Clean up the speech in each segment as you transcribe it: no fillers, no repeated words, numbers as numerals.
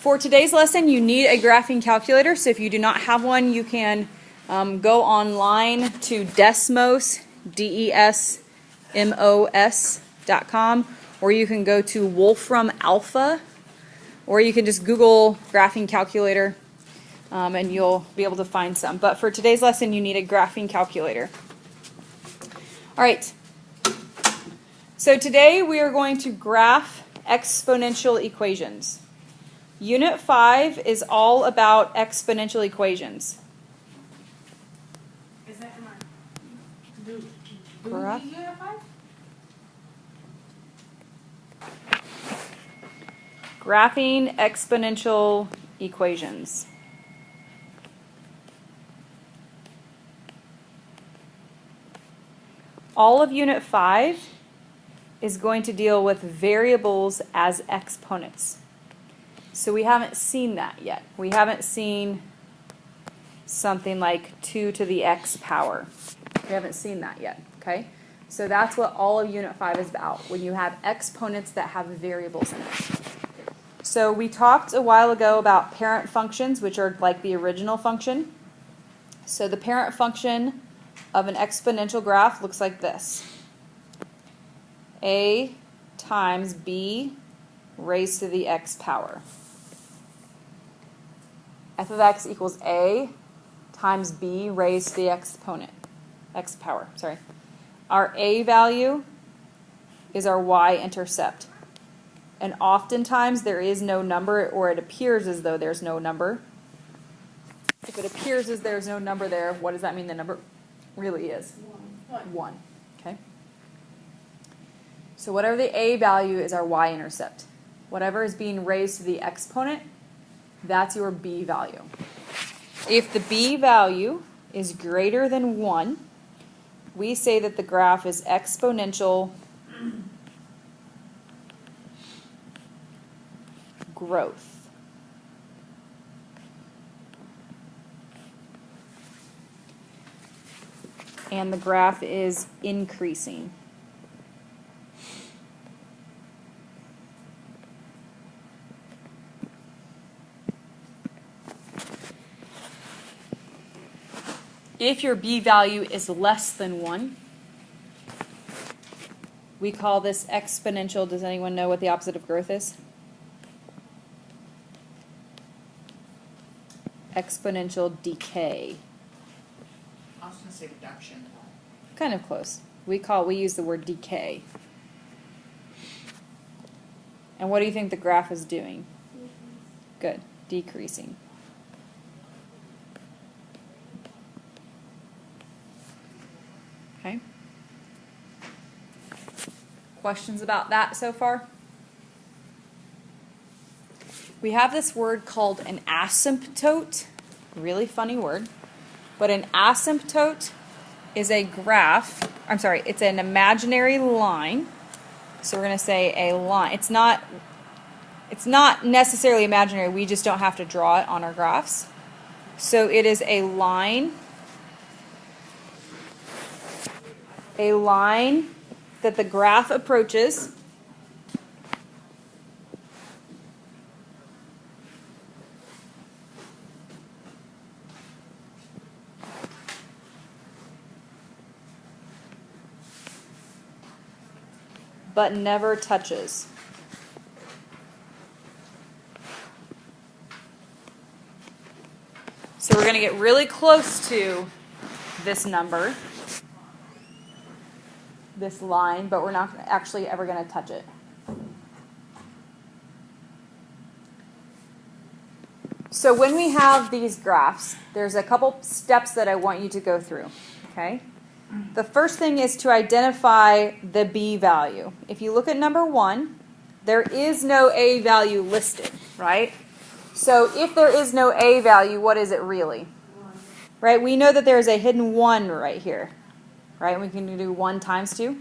For today's lesson, you need a graphing calculator. So if you do not have one, you can go online to Desmos, DESMOS.com, or you can go to Wolfram Alpha, or you can just Google graphing calculator, and you'll be able to find some. But for today's lesson, you need a graphing calculator. All right. So today we are going to graph exponential equations. Unit 5 is all about exponential equations. Is that in our Correct. Unit 5? Graphing exponential equations. All of Unit 5 is going to deal with variables as exponents. So we haven't seen that yet. We haven't seen something like 2 to the x power. We haven't seen that yet, okay? So that's what all of Unit 5 is about, when you have exponents that have variables in it. So we talked a while ago about parent functions, which are like the original function. So the parent function of an exponential graph looks like this. A times b raised to the x power. F of x equals a times b raised to the x power. Our a value is our y-intercept. And oftentimes there is no number, or it appears as though there's no number. If it appears as there's no number there, what does that mean the number really is? 1. Okay? So whatever the a value is our y-intercept. Whatever is being raised to the exponent, that's your b value. If the b value is greater than 1, we say that the graph is exponential growth. And the graph is increasing. If your b value is less than 1, we call this exponential. Does anyone know what the opposite of growth is? Exponential decay. I was going to say reduction. Kind of close. We use the word decay. And what do you think the graph is doing? Good. Decreasing. Okay. Questions about that so far? We have this word called an asymptote. Really funny word. But an asymptote is a graph. It's an imaginary line. So we're going to say a line. It's not necessarily imaginary. We just don't have to draw it on our graphs. So it is a line. A line that the graph approaches but never touches. So we're going to get really close to this number, this line, but we're not actually ever going to touch it. So when we have these graphs, there's a couple steps that I want you to go through, okay? The first thing is to identify the b value. If you look at number 1, there is no a value listed, right? So if there is no a value, what is it really? 1. Right? We know that there is a hidden 1 right here, right? We can do 1 times 2.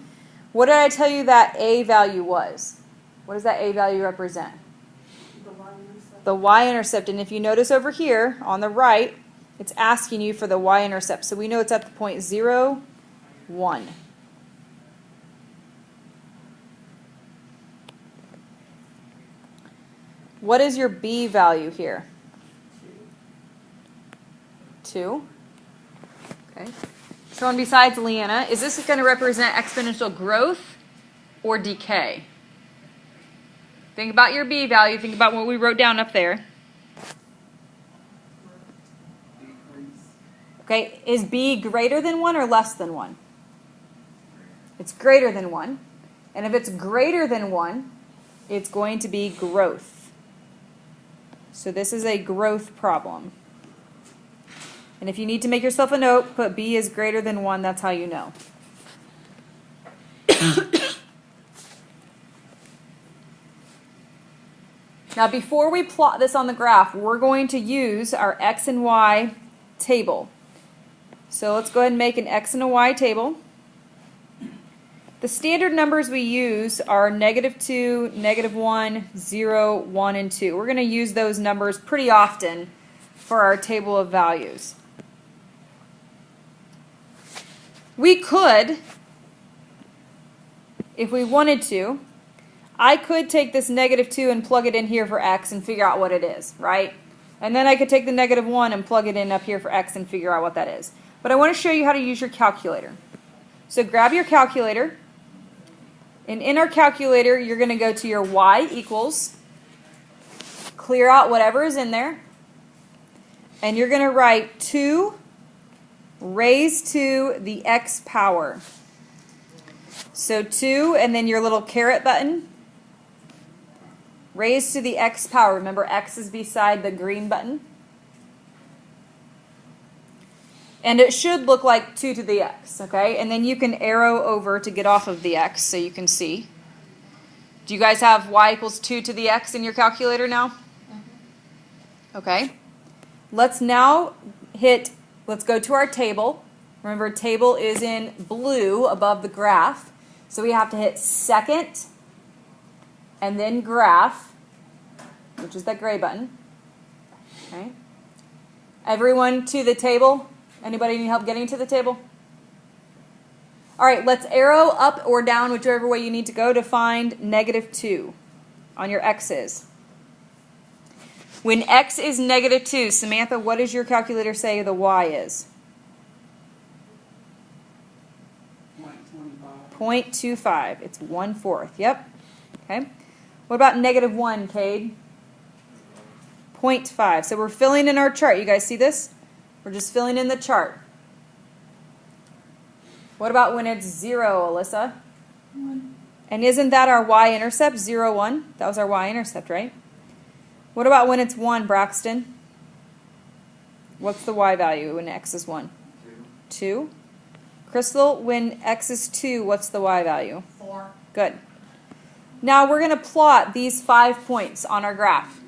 What did I tell you that a value was? What does that a value represent? The y-intercept. The y-intercept. And if you notice over here on the right, it's asking you for the y-intercept. So we know it's at the point 0, 1. What is your B value here? 2. Okay. Someone besides Leanna, is this going to represent exponential growth or decay? Think about your B value. Think about what we wrote down up there. Okay, is B greater than 1 or less than 1? It's greater than 1. And if it's greater than 1, it's going to be growth. So this is a growth problem. And if you need to make yourself a note, put B is greater than 1. That's how you know. Now, before we plot this on the graph, we're going to use our X and Y table. So let's go ahead and make an X and a Y table. The standard numbers we use are -2, -1, 0, 1, and 2. We're going to use those numbers pretty often for our table of values. We could, if we wanted to, I could take this -2 and plug it in here for X and figure out what it is, right? And then I could take the -1 and plug it in up here for X and figure out what that is. But I want to show you how to use your calculator. So grab your calculator, and in our calculator, you're going to go to your Y equals, clear out whatever is in there, and you're going to write 2 raised to the X power. So 2, and then your little caret button, raised to the X power. Remember, X is beside the green button. And it should look like 2 to the X, okay? And then you can arrow over to get off of the X so you can see. Do you guys have Y equals 2 to the X in your calculator now? Okay. Let's now let's go to our table. Remember, table is in blue above the graph. So we have to hit second and then graph, which is that gray button. Okay. Everyone to the table? Anybody need help getting to the table? All right, let's arrow up or down, whichever way you need to go, to find -2 on your X's. When X is -2, Samantha, what does your calculator say the Y is? 0.25. It's 1/4. Yep. Okay. What about -1, Cade? 0.5. So we're filling in our chart. You guys see this? We're just filling in the chart. What about when it's 0, Alyssa? 1. And isn't that our y-intercept, 0, 1? That was our y-intercept, right? What about when it's 1, Braxton? What's the y value when x is 1? 2. Crystal, when x is 2, what's the y value? 4. Good. Now we're going to plot these 5 points on our graph.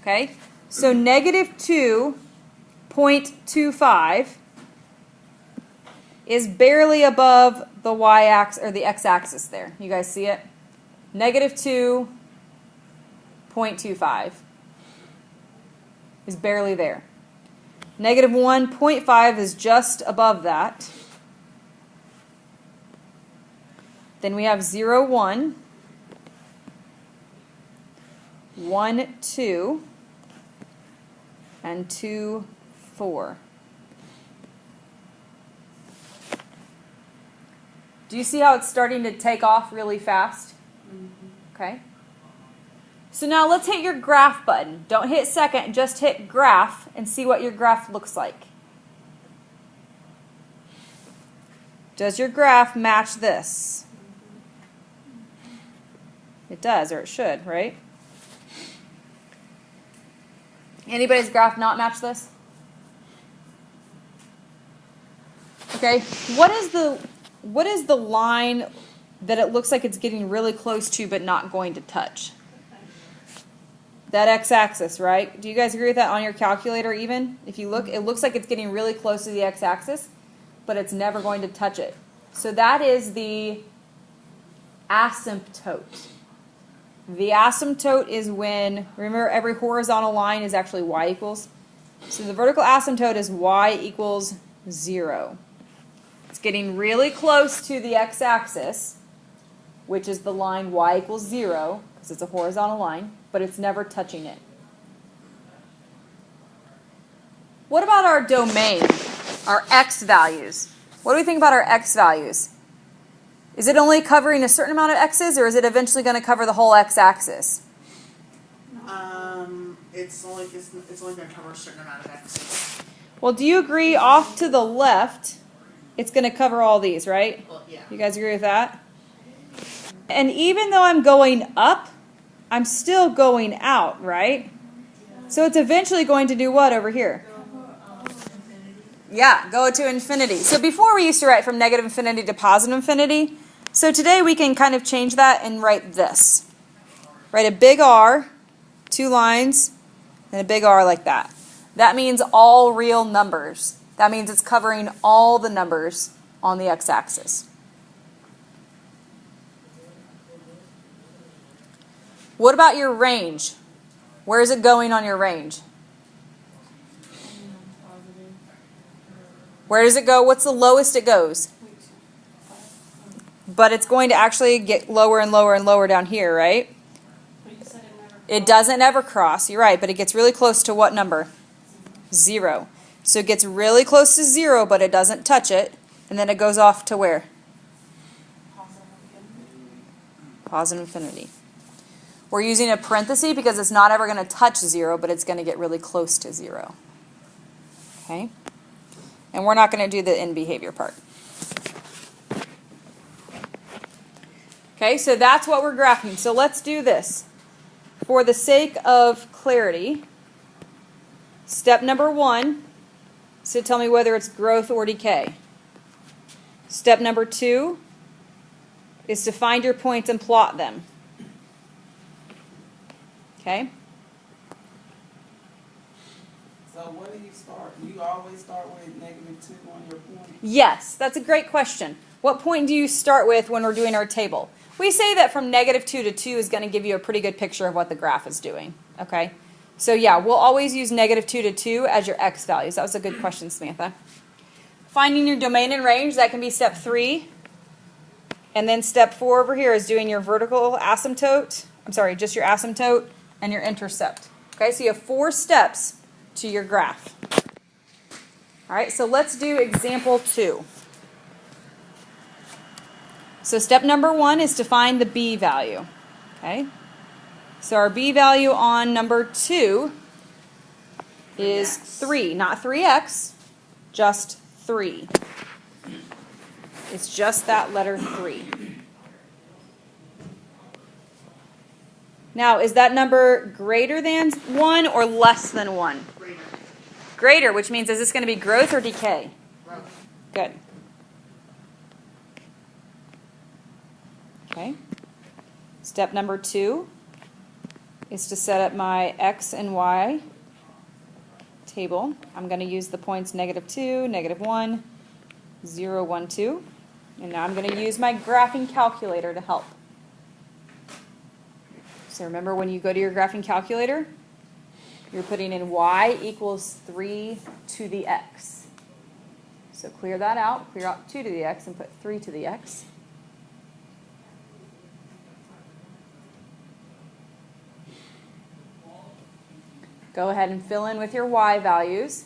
Okay? So -2.25 is barely above the y-axis or the x-axis there. You guys see it? -2.25 is barely there. -1.5 is just above that. Then we have 0, 1, 1, 2, and 2, 4. Do you see how it's starting to take off really fast? Okay. So now let's hit your graph button. Don't hit second, just hit graph and see what your graph looks like. Does your graph match this? It does, or it should, right? Anybody's graph not match this? Okay. What is the line that it looks like it's getting really close to but not going to touch? That x-axis, right? Do you guys agree with that on your calculator even? If you look, it looks like it's getting really close to the x-axis, but it's never going to touch it. So that is the asymptote. The asymptote is when, remember, every horizontal line is actually y equals. So the vertical asymptote is y equals 0. It's getting really close to the x-axis, which is the line y equals 0, because it's a horizontal line. but it's never touching it. What about our domain, our x values? What do we think about our x values? Is it only covering a certain amount of x's, or is it eventually going to cover the whole x-axis? It's only going to cover a certain amount of x's. Well, do you agree off to the left, it's going to cover all these, right? Well, yeah. You guys agree with that? And even though I'm going up, I'm still going out, right? So it's eventually going to do what over here? Yeah, go to infinity. So before we used to write from negative infinity to positive infinity. So today we can kind of change that and write this. Write a big R, 2 lines, and a big R like that. That means all real numbers. That means it's covering all the numbers on the x-axis. What about your range? Where is it going on your range? Where does it go? What's the lowest it goes? But it's going to actually get lower and lower and lower down here, right? It doesn't ever cross. You're right, but it gets really close to what number? 0. So it gets really close to 0, but it doesn't touch it. And then it goes off to where? Positive infinity. We're using a parenthesis because it's not ever going to touch 0, but it's going to get really close to 0. Okay? And we're not going to do the end behavior part. Okay, so that's what we're graphing. So let's do this. For the sake of clarity, step number 1 is to tell me whether it's growth or decay. Step number 2 is to find your points and plot them. Okay? So what do you start? Do you always start with -2 on your point? Yes, that's a great question. What point do you start with when we're doing our table? We say that from -2 to 2 is going to give you a pretty good picture of what the graph is doing. Okay? So yeah, we'll always use -2 to 2 as your x values. That was a good question, Samantha. Finding your domain and range, that can be step 3. And then step 4 over here is doing your vertical asymptote. I'm sorry, just your asymptote and your intercept. Okay, so you have 4 steps to your graph. All right, so let's do example 2. So step number 1 is to find the b value. Okay, so our b value on number 2 is 3, not 3x, just 3. It's just that letter 3. Now, is that number greater than 1 or less than 1? Greater. Greater, which means is this going to be growth or decay? Growth. Good. Okay. Step number 2 is to set up my x and y table. I'm going to use the points -2, -1, 0, 1, 2. And now I'm going to use my graphing calculator to help. So remember, when you go to your graphing calculator, you're putting in y equals 3 to the x. So clear that out. Clear out 2 to the x and put 3 to the x. Go ahead and fill in with your y values.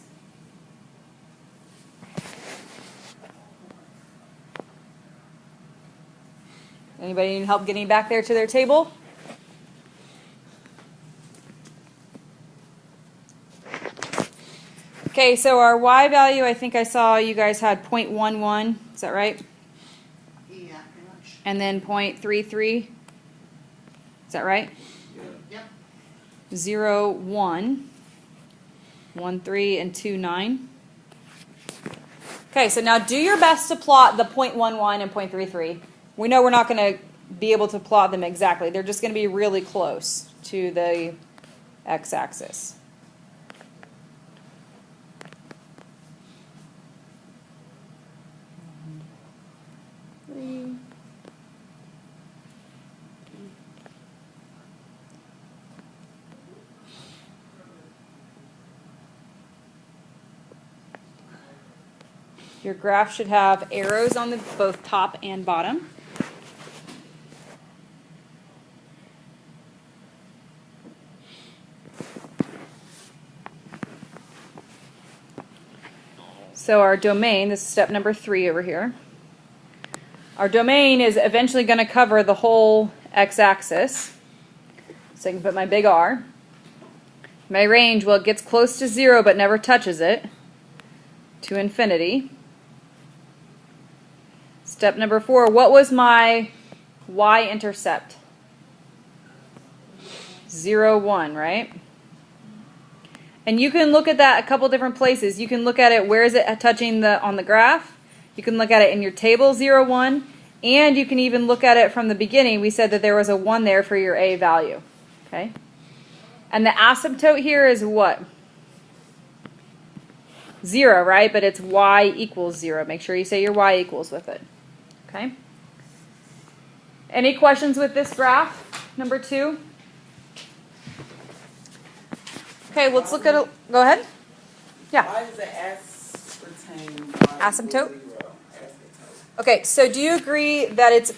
Anybody need help getting back there to their table? Okay, so our y value, I think I saw you guys had 0.11. Is that right? Yeah, pretty much. And then 0.33. Is that right? Yep. 0, 1, 1, 3, and 2, 9. Okay, so now do your best to plot the 0.11 and 0.33. We know we're not going to be able to plot them exactly. They're just going to be really close to the x-axis. Your graph should have arrows on the both top and bottom. So our domain, this is step number 3 over here. Our domain is eventually going to cover the whole x-axis. So I can put my big R. My range, well, it gets close to 0 but never touches it, to infinity. Step number 4, what was my y-intercept? 0, 1, right? And you can look at that a couple different places. You can look at it, where is it touching on the graph? You can look at it in your table, 0, 1. And you can even look at it from the beginning. We said that there was a 1 there for your a value. Okay? And the asymptote here is what? 0, right? But it's y equals 0. Make sure you say your y equals with it. Okay? Any questions with this graph, number 2? Okay, let's look at it. Go ahead. Yeah. Why does the aspartame Asymptote? 0? Asymptote. Okay, so do you agree that it's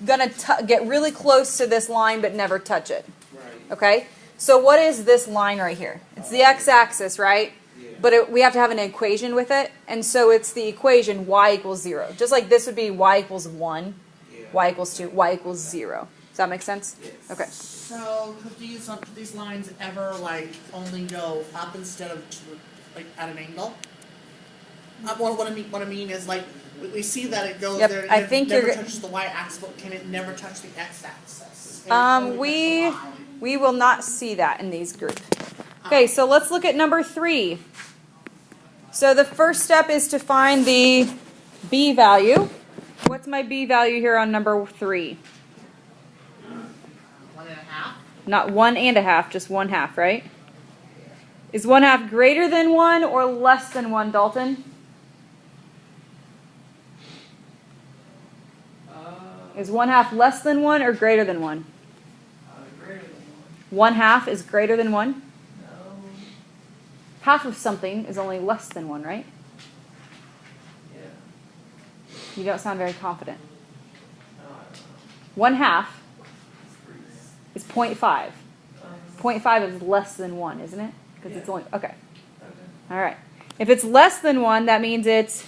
going to get really close to this line but never touch it? Right. Okay? So what is this line right here? It's the x-axis, right? Yeah. But we have to have an equation with it. And so it's the equation y equals 0. Just like this would be y equals 1, Yeah. y equals 2, y equals 0. Does that make sense? Yes. Okay. So could these lines ever like only go up instead of like at an angle? What I mean is like we see that it goes Yep, there. I And think it never you're- touches the y-axis, but can it never touch the x-axis? We will not see that in these groups. Okay, so let's look at number 3. So the first step is to find the b value. What's my b value here on number 3? 1.5. Not 1.5, just 1/2, right? Is 1/2 greater than 1 or less than 1, Dalton? Is 1/2 less than 1 or greater than 1? Greater than 1. 1/2 is greater than 1? No. Half of something is only less than 1, right? Yeah. You don't sound very confident. No, I don't know. 1/2 It's is 0.5. Um, 0.5 is less than 1, isn't it? Because it's Yeah. only, okay. okay. All right. If it's less than 1, that means it's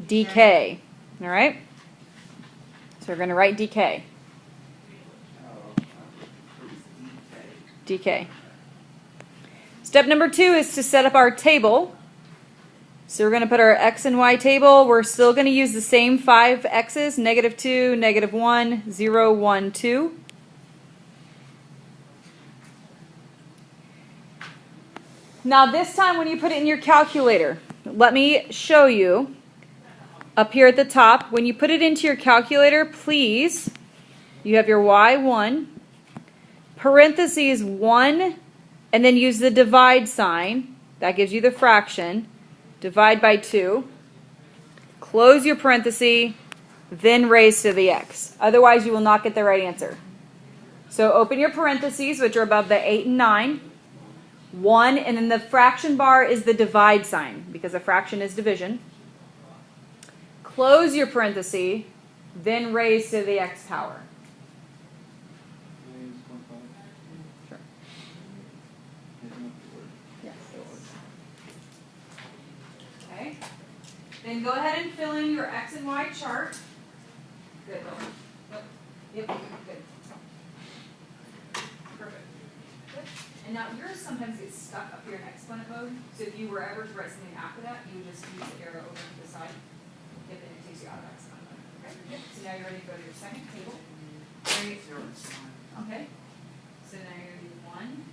dk. All right? So we're going to write dk. Oh, it's dk. Step number 2 is to set up our table. So we're going to put our x and y table. We're still going to use the same 5 x's, -2, -1, 0, 1, 2. Now this time when you put it in your calculator, let me show you up here at the top. When you put it into your calculator, please, you have your y1, parentheses 1, and then use the divide sign. That gives you the fraction. Divide by 2. Close your parenthesis, then raise to the x. Otherwise, you will not get the right answer. So open your parentheses, which are above the 8 and 9. 1, and then the fraction bar is the divide sign, because a fraction is division. Close your parenthesis, then raise to the x power. Sure. Yes. Okay. Then go ahead and fill in your x and y chart. Good. Yep. Good. Perfect. Good. And now yours sometimes gets stuck up here in exponent mode. So if you were ever to write something after that, you would just use the arrow over to the side. Yep, and it takes you out of exponent mode. Okay. Good. So now you're ready to go to your second table. Okay. So now you're going to do 1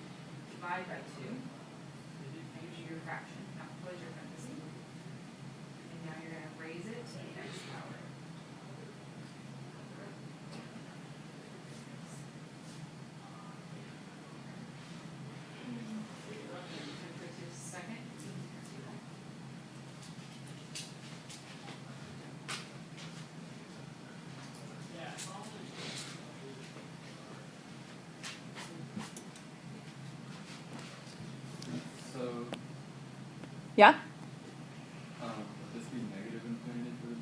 divide by 2. That gives you your fraction. Now close your parentheses. And now you're going to raise it to the x power. Second. So, Yeah? would this be negative infinity for the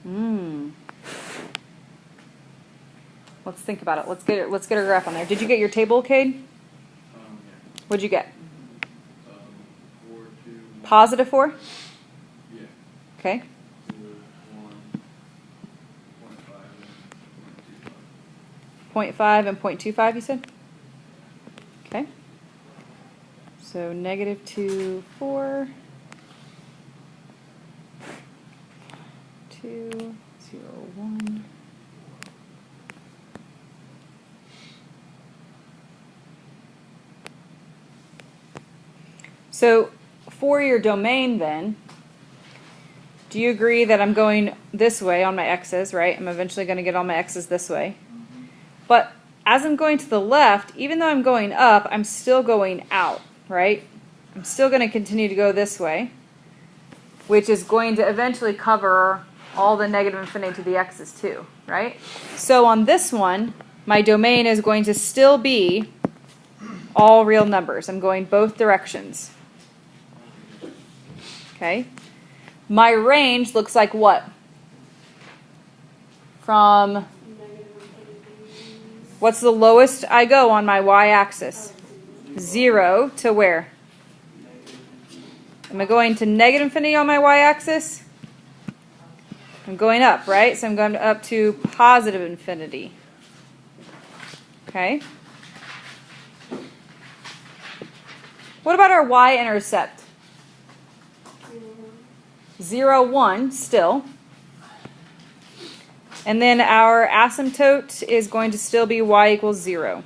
domain? Let's think about it. Let's get a graph on there. Did you get your table, Cade? Yeah. What'd you get? 4, 2, positive 4? Yeah. Okay. 2, 1, 0.5, and 0.25. 0.5 and 0.25, you said? Okay. So negative 2, 4, 2, 0, 1. So for your domain then, do you agree that I'm going this way on my x's, right? I'm eventually going to get all my x's this way. Mm-hmm. But as I'm going to the left, even though I'm going up, I'm still going out, right? I'm still going to continue to go this way, which is going to eventually cover all the negative infinity to the x's too, right? So on this one, my domain is going to still be all real numbers. I'm going both directions. Okay? My range looks like what? From, what's the lowest I go on my y-axis? 0 to where? Am I going to negative infinity on my y-axis? I'm going up, right? So I'm going up to positive infinity. Okay? What about our y-intercept? 0, 1 still. And then our asymptote is going to still be y equals 0.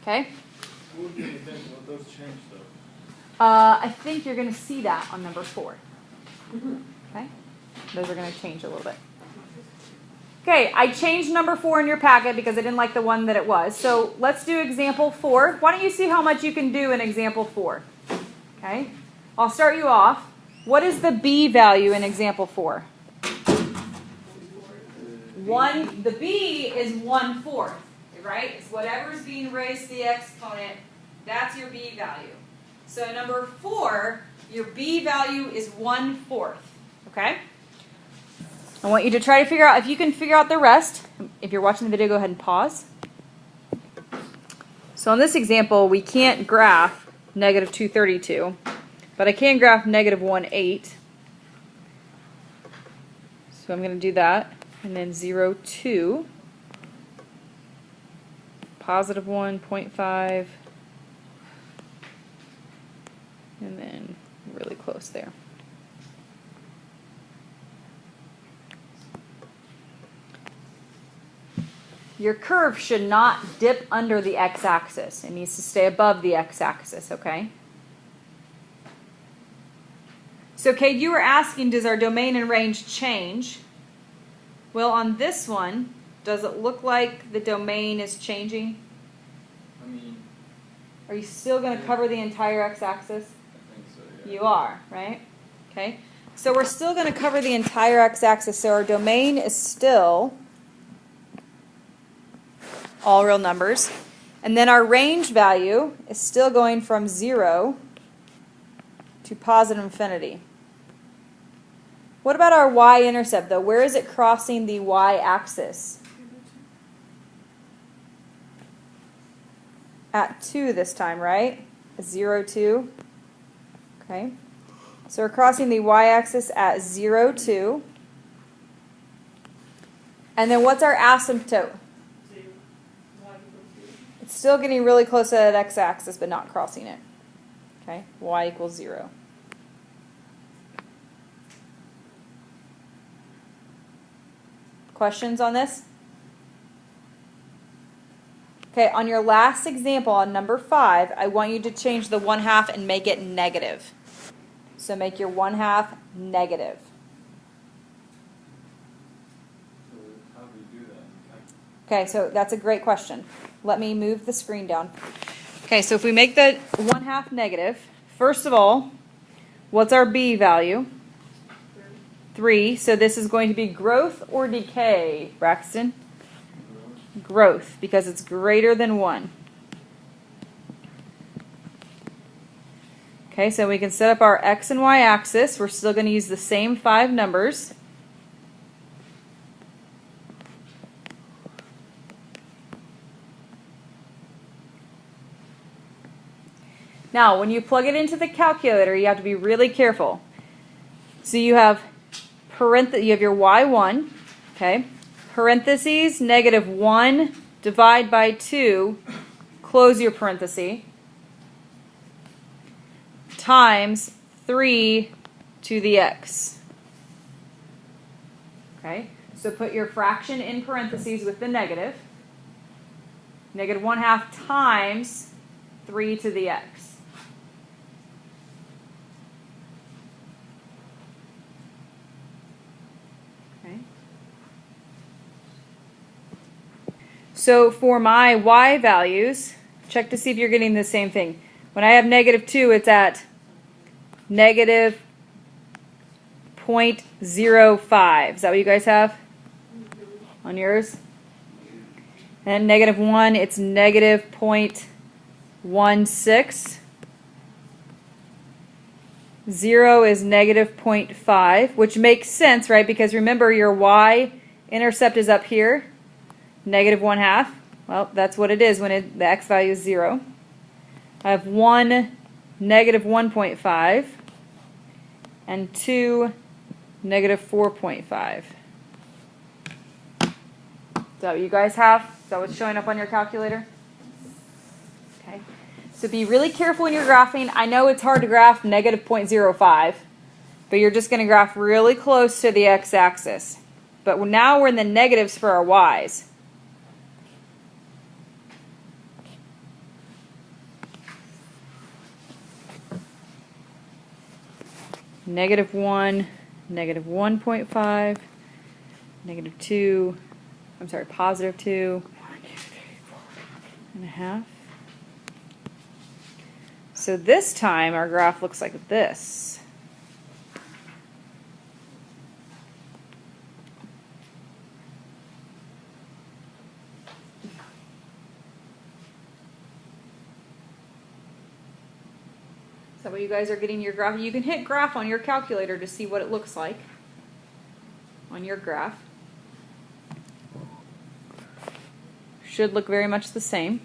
Okay? What do you think about those change though? I think you're going to see that on number 4. Okay? Those are going to change a little bit. Okay, I changed number 4 in your packet because I didn't like the one that it was. So let's do example 4. Why don't you see how much you can do in example 4? Okay? I'll start you off. What is the b value in example 4? The b is 1/4, right? It's whatever's being raised to the exponent, that's your b value. So number 4, your b value is 1/4, okay? I want you to try to figure out, if you can figure out the rest. If you're watching the video, go ahead and pause. So in this example, we can't graph negative 232, but I can graph negative 1/8. So I'm going to do that. And then 0, 2, positive 1, 0.5, and then really close there. Your curve should not dip under the x-axis. It needs to stay above the x-axis, okay? So, Kate, you were asking, does our domain and range change? Well, on this one, does it look like the domain is changing? I mean, Are you still going to cover the entire x-axis? I think so, yeah. You are, right? Okay. So we're still going to cover the entire x-axis. So our domain is still all real numbers. And then our range value is still going from 0 to positive infinity. What about our y-intercept, though? Where is it crossing the y-axis? At 2 this time, right? 0, 2. Okay. So we're crossing the y-axis at 0, 2. And then what's our asymptote? It's still getting really close to that x-axis, but not crossing it. Okay, y equals 0. Questions on this? Okay, on your last example, on number 5, I want you to change the 1/2 and make it negative. So make your 1/2 negative. So how do we do that? Okay, so that's a great question. Let me move the screen down. Okay, so if we make the 1/2 negative, first of all, what's our b value? 3. So this is going to be growth or decay, Braxton? Growth, because it's greater than 1. Okay, so we can set up our x and y axis. We're still going to use the same 5 numbers. Now, when you plug it into the calculator, you have to be really careful. So you have you have your y1, okay? Parentheses, -1, divide by 2, close your parenthesis, times 3 to the x. Okay? So put your fraction in parentheses with the negative. -1/2 times 3 to the x. Okay. So for my y values, check to see if you're getting the same thing. When I have -2, it's at -0.05. Is that what you guys have on yours? And -1, it's -0.16. 0 is -0.5, which makes sense, right? Because remember, your y-intercept is up here, -1/2. Well, that's what it is when the x value is 0. I have 1, -1.5, and 2, -4.5. Is that what you guys have? Is that what's showing up on your calculator? Okay. So be really careful when you're graphing. I know it's hard to graph -0.05, but you're just going to graph really close to the x-axis. But now we're in the negatives for our y's. -1, -1.5, -2, I'm sorry, +2, 1.5. So this time our graph looks like this. Is that what you guys are getting your graph? You can hit graph on your calculator to see what it looks like on your graph. Should look very much the same.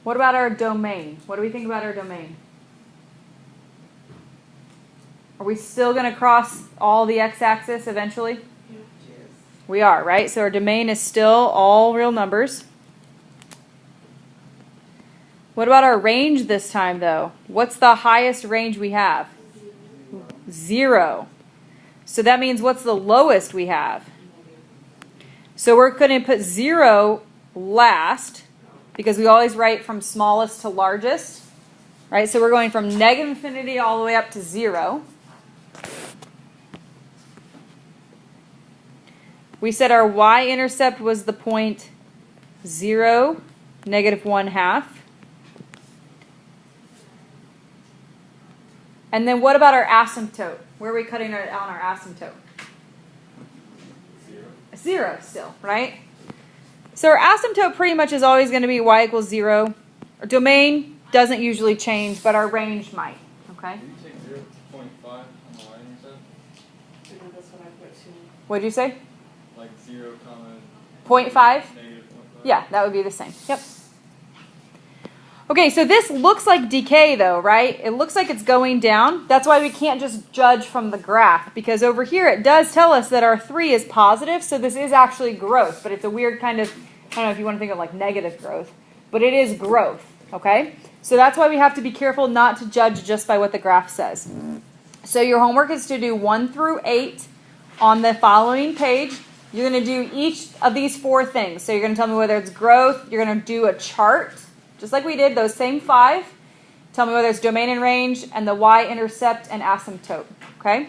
What about our domain? What do we think about our domain? Are we still going to cross all the x-axis eventually? Yes. We are, right? So our domain is still all real numbers. What about our range this time, though? What's the highest range we have? 0. So that means what's the lowest we have? So we're going to put 0 last because we always write from smallest to largest, right? So we're going from -infinity all the way up to 0. We said our y-intercept was the point 0, -1/2. And then what about our asymptote? Where are we cutting on our asymptote? 0 still, right? So our asymptote pretty much is always going to be y = 0. Our domain doesn't usually change, but our range might. Okay? Did you take 0.5 on the y-intercept? That's what I put too. What did you say? Like 0, .5? -0.5? Yeah, that would be the same. Yep. Okay, so this looks like decay though, right? It looks like it's going down. That's why we can't just judge from the graph, because over here it does tell us that our 3 is positive, so this is actually growth, but it's a weird kind of, I don't know if you want to think of like negative growth, but it is growth, okay? So that's why we have to be careful not to judge just by what the graph says. So your homework is to do 1 through 8 on the following page. You're going to do each of these 4 things. So you're going to tell me whether it's growth, you're going to do a chart, just like we did, those same 5. Tell me whether it's domain and range, and the y-intercept and asymptote, okay?